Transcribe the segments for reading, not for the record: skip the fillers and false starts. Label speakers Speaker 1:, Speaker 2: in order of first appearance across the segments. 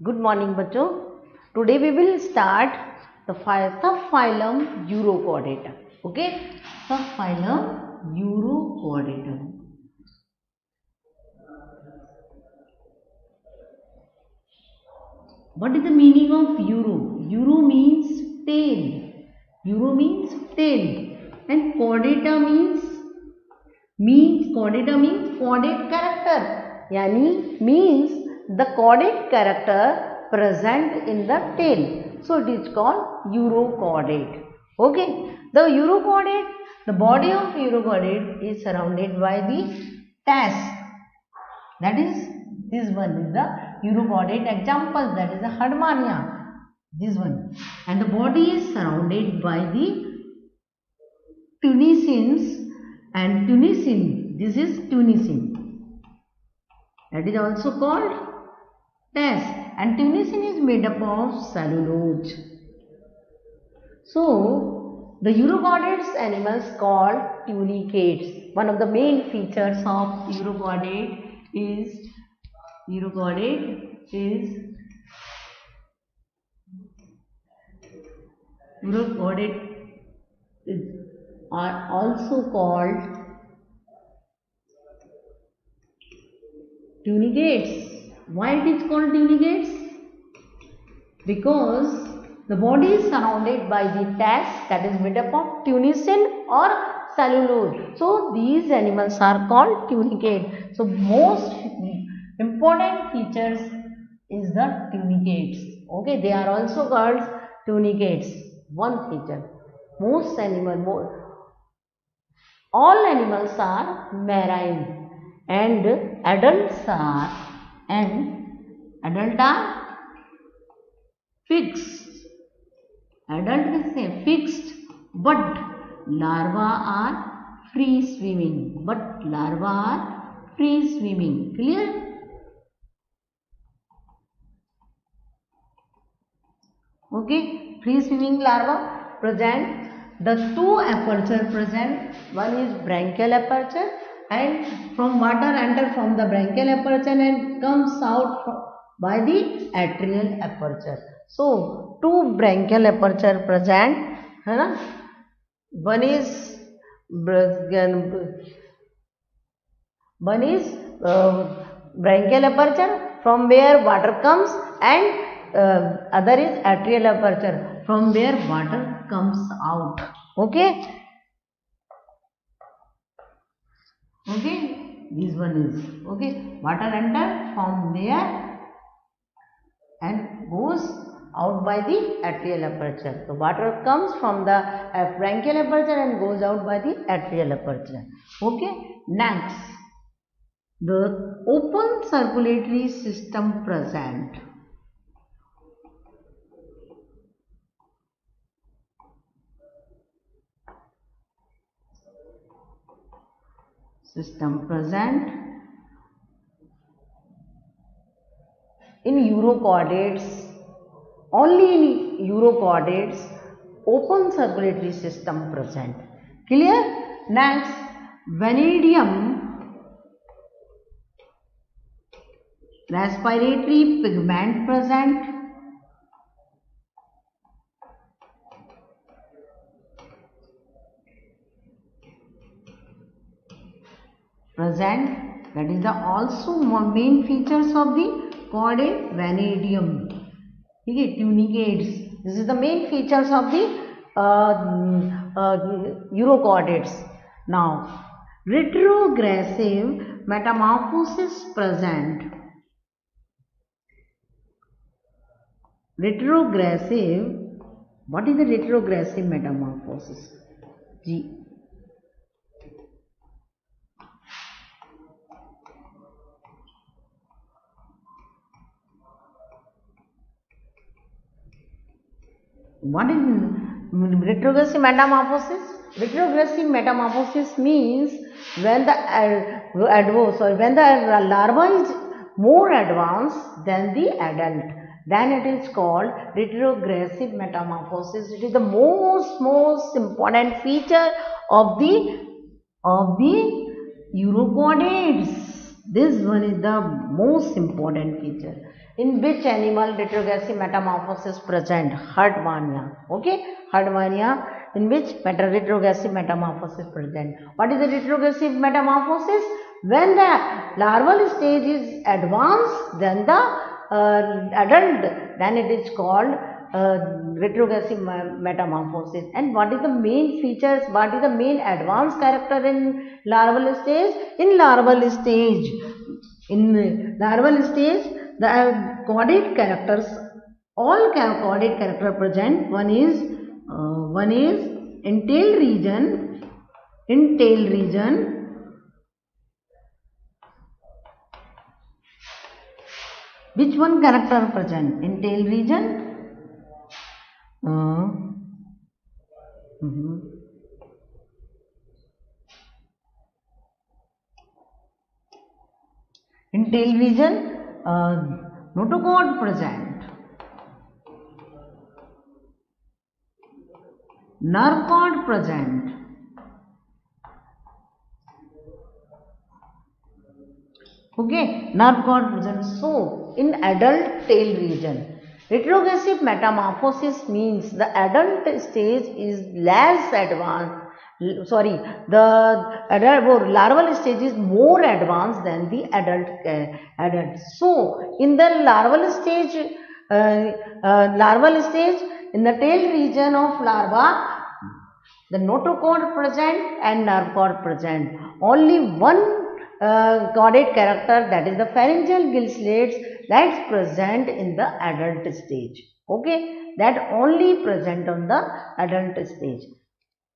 Speaker 1: Good morning बच्चों. Today we will start the subphylum Urochordata. Okay, subphylum Urochordata. What is the meaning of Uro? Uro means tail. Uro means tail, and chordata means chordate character. Yani means the chordate character present in the tail. So it is called urochordate. Okay. The body of urochordate is surrounded by the tas. That is, this one is the urochordate example. That is the Hardmania. This one. And the body is surrounded by the tunicins and tunicin. This is tunicin. That is also called tas, and tunicin is made up of cellulose. So the urochordates animals called tunicates. One of the main features of urochordate is are also called tunicates. Why it is called tunicates? Because the body is surrounded by the tas, that is made up of tunicin or cellulose. So these animals are called tunicate. So most important features is the tunicates. Okay, they are also called tunicates. One feature. All animals are marine, and adults are fixed. Adult is fixed, but larvae are free swimming. Clear? Okay, free swimming larvae present. The two aperture present. One is branchial aperture, and from water enter from the branchial aperture and comes out by the atrial aperture. So two branchial aperture present, है ना? One is branchial aperture from where water comes, and other is atrial aperture from where water comes out. Okay, this one is water enter from there and goes out by the atrial aperture. So water comes from the branchial aperture and goes out by the atrial aperture. Okay, next, the open circulatory system present. In urochordates. Only in urochordates open circulatory system present. Clear? Next, vanadium respiratory pigment present. That is the also main features of the chordate vanadium. Okay, tunicates. This is the main features of the urochordates. Now, retrogressive metamorphosis present. Retrogressive. What is the retrogressive metamorphosis? What is retrogressive metamorphosis? Retrogressive metamorphosis means when the larva is more advanced than the adult, then it is called retrogressive metamorphosis. It is the most important feature of the urochordates. This one is the most important feature. In which animal retrogressive metamorphosis present? Herdmania. Okay, Herdmania, in which retrogressive metamorphosis present. What is the retrogressive metamorphosis? When the larval stage is advanced than the adult, then it is called retrogressive metamorphosis. And what is the main features? What is the main advanced character in larval stage? In larval stage, the chordate characters, all chordate character present. One is in tail region. Which one character present in tail region? In tail region, notochord present, nerve cord present, okay, nerve cord present. So, in adult tail region, retrogressive metamorphosis means the adult stage is less advanced. Sorry, the larval stage is more advanced than the adult. So, in the larval stage, in the tail region of larva, the notochord present and nerve cord present. Only one chordate character, that is the pharyngeal gill slits, that's present in the adult stage. Okay, that only present on the adult stage.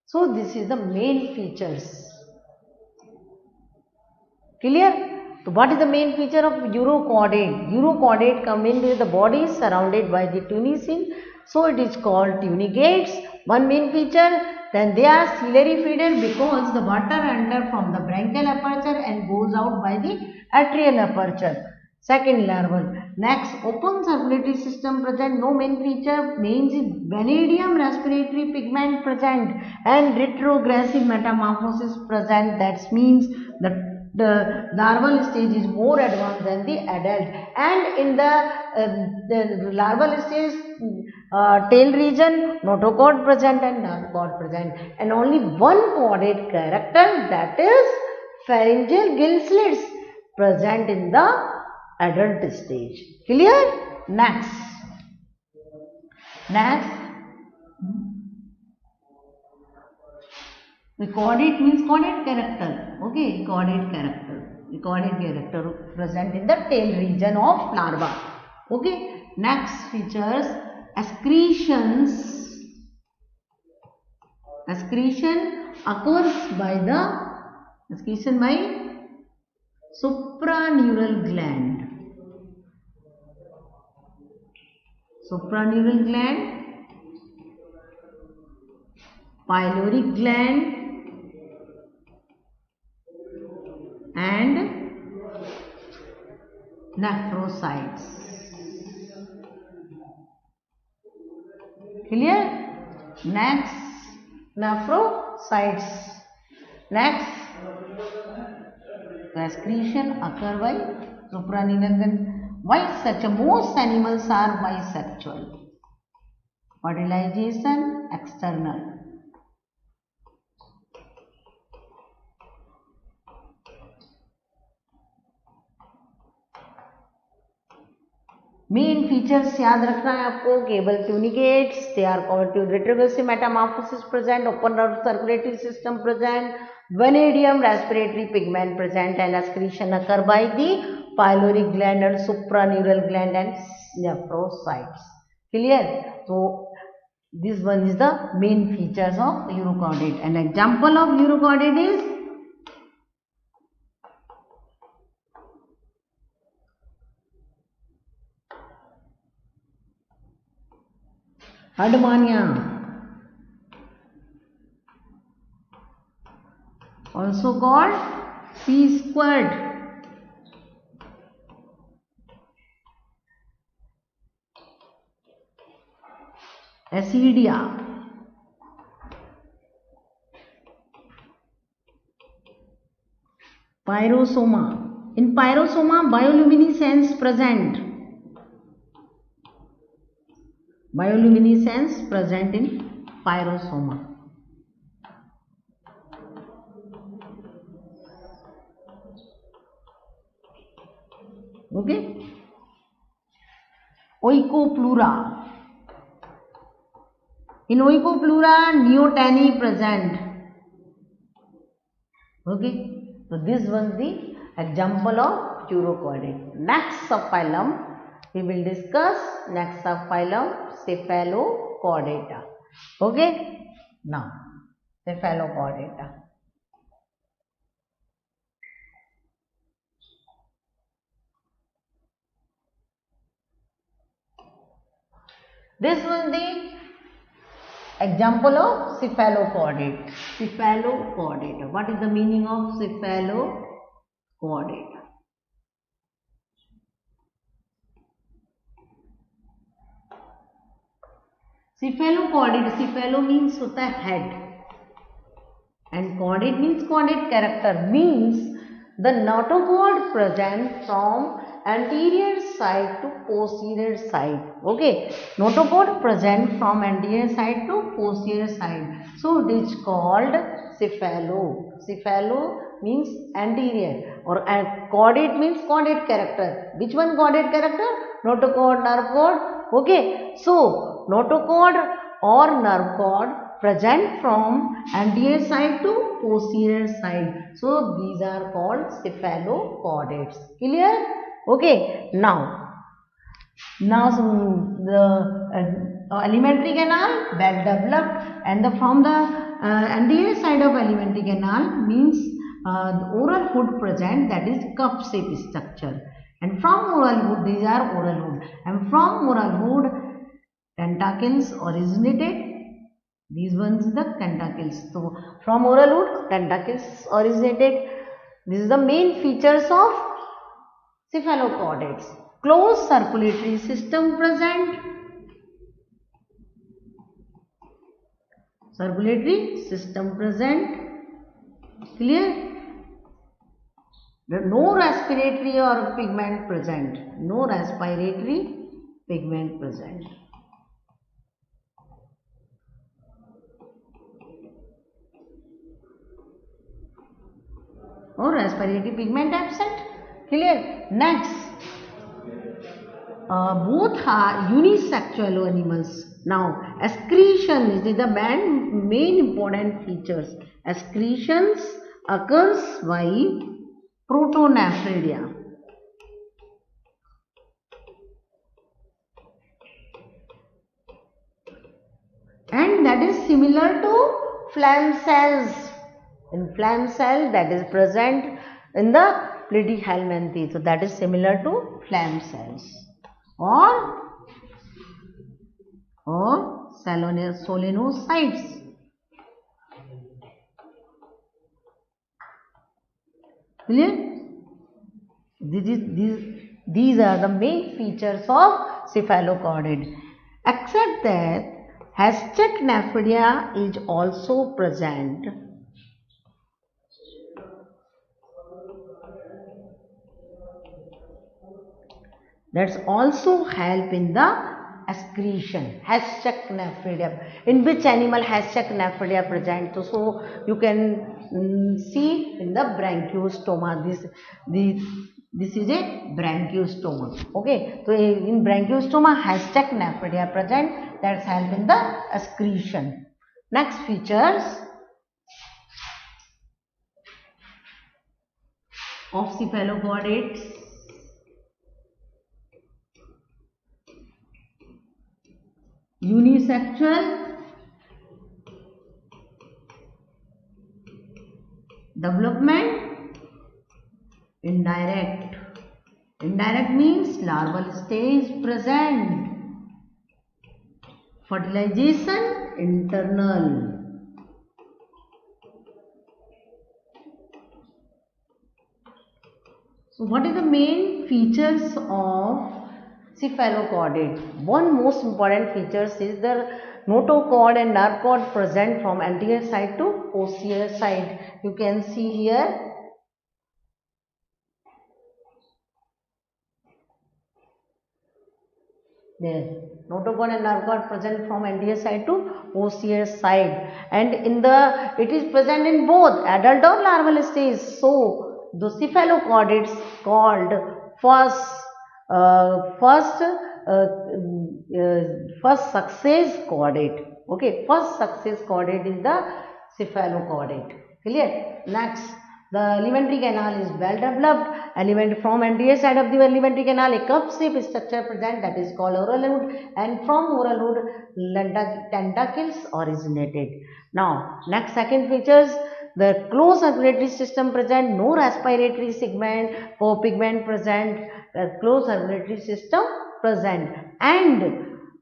Speaker 1: So this is the main features. Clear? So what is the main feature of urochordate? Urochordate come into the body surrounded by the tunicin. So it is called tunicates. One main feature. Then they are ciliary feeder because the water enter from the branchial aperture and goes out by the atrial aperture. Second, larval. Next, open circulatory system present. No main feature. Means vanadium respiratory pigment present and retrogressive metamorphosis present. That means the larval stage is more advanced than the adult. And in the larval stage, tail region, notochord present and nerve cord present. And only one chordate character, that is pharyngeal gill slits, present in the adult stage. Clear? Next, the chordate means chordate character. Okay, chordate character present in the tail region of larva. Okay, next features, excretion occurs by supraneural gland. Pyloric gland and nephrocytes. Clear? Next, nephrocytes. Next, the excretion occur by supraneural gland. Bisexual. Most animals are bisexual. Fertilization external. Main features याद रखना है आपको. केबल tunicates, they are called to retrogressive metamorphosis present, open circulatory system present, vanadium respiratory pigment present, and excretion occur by the pyloric gland and supraneural gland and nephrocytes. Clear? So this one is the main features of urochordate. An example of urochordate is Herdmania, also called sea squirt. Acidia, Pyrosoma. In pyrosoma, bioluminescence present. Bioluminescence present in pyrosoma. Okay. Oicopleura. In Oicopleura, neoteny present. Okay. So this was the example of urochordate. Next subphylum we will discuss. Next subphylum Cephalochordata. Okay. Now Cephalochordata. This was the example of cephalochordate. Cephalochordate. What is the meaning of cephalochordate? Cephalochordate. Cephalo means होता है head, and chordate means chordate character. Means the notochord present from anterior side to posterior side. Okay, notochord present from anterior side to posterior side. So it is called cephalo. Cephalo means anterior, or chordate means chordate character. Which one chordate character? Notochord, nerve cord. Okay, so notochord or nerve cord present from anterior side to posterior side. So these are called cephalochordates. Clear? Okay. Now the alimentary canal well developed, and from the anterior side of alimentary canal means the oral hood present, that is cup shape structure, and from oral hood, these are oral hood, and from oral hood tentacles originated. These ones the tentacles. So from oral hood tentacles originated. This is the main features of cephalochordates. Closed circulatory system present. Circulatory system present. Clear? No respiratory or pigment present. No respiratory pigment present. Or respiratory pigment absent. Clear? Next, both are unisexual animals. Now, excretion is the main important features. Excretions occurs by protonephridia. And that is similar to phlegm cells. In phlegm cell that is present in the platyhelminthes. So that is similar to phlegm cells or solenocytes. Clear? These are the main features of cephalochordate. Except that Hastachnephridia is also present. That's also help in the excretion. Hastachnephridia. In which animal Hastachnephridia present? So you can see in the branchiostoma. This is a branchiostoma. Okay. So in branchiostoma Hastachnephridia present. That's help in the excretion. Next features of cephalochordates. Unisexual, development, indirect. Indirect means larval stage present. Fertilization, internal. So what is the main features of cephalochordate? One most important features is the notochord and nerve cord present from anterior side to posterior side. You can see here There, notochord and nerve cord present from anterior side to posterior side, and it is present in both adult or larval stage. So the cephalochordates called first success chordate. Okay, first success chordate is the cephalochordate. Clear? Next, the alimentary canal is well developed. From anterior side of the alimentary canal, a cup-shaped structure present, that is called oral root, and from oral root, tentacles originated. Now, next second features, the closed circulatory system present, no respiratory segment or pigment present, the closed circulatory system present, and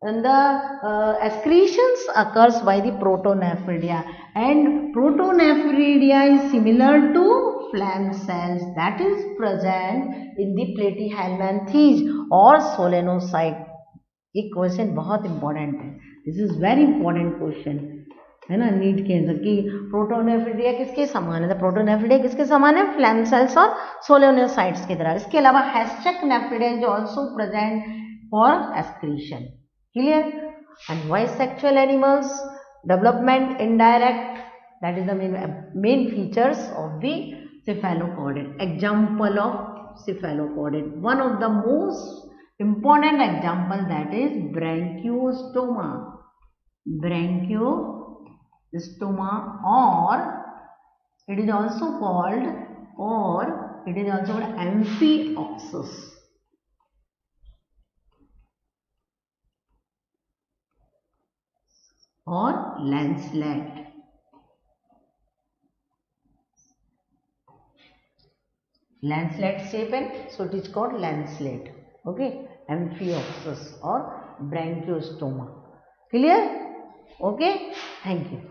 Speaker 1: the excretions occurs by the protonephridia, and protonephridia is similar to phlegm cells that is present in the platyhelminthes or solenocyte. ये question बहुत important है, this is very important question है ना, NEET के answer की protonephridia किसके समान है, प्रोटोनेफ्रिडिया किसके समान है, फ्लैम सेल्स और सोलोनोसाइट्स की तरह. इसके अलावा Hatschek nephridia is also present for excretion. Clear? And why sexual animals development indirect, that is the main features of the cephalochordate. Example of cephalochordate, one of the most important example, that is branchiostoma, or it is also called amphioxus or lancelet. Lancelet shape, and so it is called lancelet. Okay, amphioxus or branchiostoma. Clear? Okay, thank you.